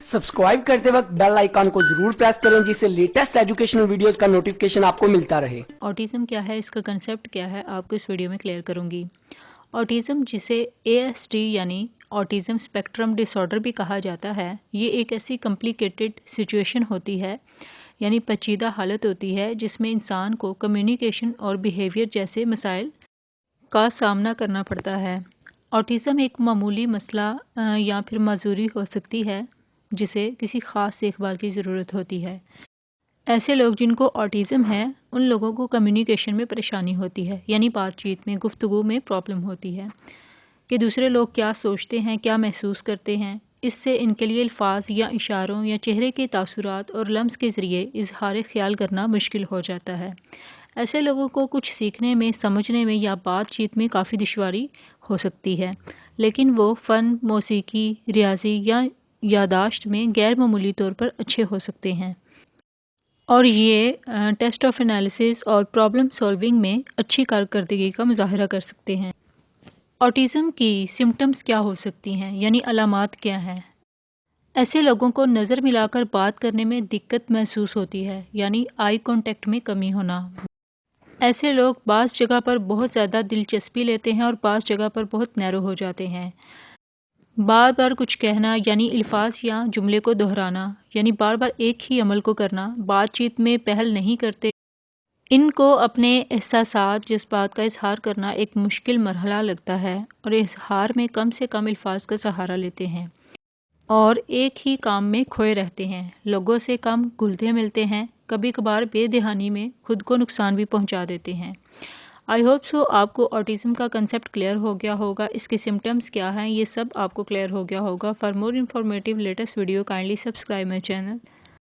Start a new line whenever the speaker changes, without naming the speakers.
Subscribe करते वक्त bell icon को जरूर प्रेस करें जिससे लेटेस्ट एजुकेशनल वीडियोस का नोटिफिकेशन आपको मिलता रहे।
ऑटिज़म क्या है, इसका कंसेप्ट क्या है, आपको इस वीडियो में क्लियर करूंगी। ऑटिज़म, जिसे ASD यानी ऑटिज़म स्पेक्ट्रम डिसऑर्डर भी कहा जाता है, ये एक ऐसी कॉम्प्लिकेटेड सिचुएशन होती है, यानी पेचीदा हालत होती है जिसमें इंसान को कम्युनिकेशन और बिहेवियर जैसे मसाइल का सामना करना पड़ता है। ऑटिज़म एक मामूली मसला या फिर माजूरी हो सकती है जिसे किसी ख़ास देखभाल की ज़रूरत होती है। ऐसे लोग जिनको ऑटिज़म है, उन लोगों को कम्युनिकेशन में परेशानी होती है, यानी बातचीत में, गुफ्तगू में प्रॉब्लम होती है कि दूसरे लोग क्या सोचते हैं, क्या महसूस करते हैं। इससे इनके लिए अल्फाज या इशारों या चेहरे के तासुरात और लम्स के ज़रिए इजहार ख्याल करना मुश्किल हो जाता है। ऐसे लोगों को कुछ सीखने में, समझने में या बातचीत में काफ़ी दुश्वारी हो सकती है, लेकिन वो फ़न, मौसीकी, रियाजी या यादाश्त में गैर मामूली तौर पर अच्छे हो सकते हैं और ये टेस्ट ऑफ एनालिसिस और प्रॉब्लम सॉल्विंग में अच्छी कारकर्दगी का मुजाहरा कर सकते हैं। ऑटिज़म की सिम्टम्स क्या हो सकती हैं, यानी अलामात क्या हैं। ऐसे लोगों को नज़र मिलाकर बात करने में दिक्कत महसूस होती है, यानी आई कांटेक्ट में कमी होना। ऐसे लोग बाज़ जगह पर बहुत ज़्यादा दिलचस्पी लेते हैं और बाज़ जगह पर बहुत नैरो हो जाते हैं। बार बार कुछ कहना, यानी अल्फाज या जुमले को दोहराना, यानी बार बार एक ही अमल को करना, बातचीत में पहल नहीं करते। इनको अपने एहसासात, जज्बात का इजहार करना एक मुश्किल मरहला लगता है और इजहार में कम से कम अल्फाज का सहारा लेते हैं और एक ही काम में खोए रहते हैं। लोगों से कम घुलते मिलते हैं, कभी कभार बेदहानी में खुद को नुकसान भी पहुंचा देते हैं। आई होप सो आपको ऑटिज़म का कंसेप्ट क्लियर हो गया होगा, इसके सिम्टम्स क्या हैं, ये सब आपको क्लियर हो गया होगा। For more informative latest video kindly subscribe my channel.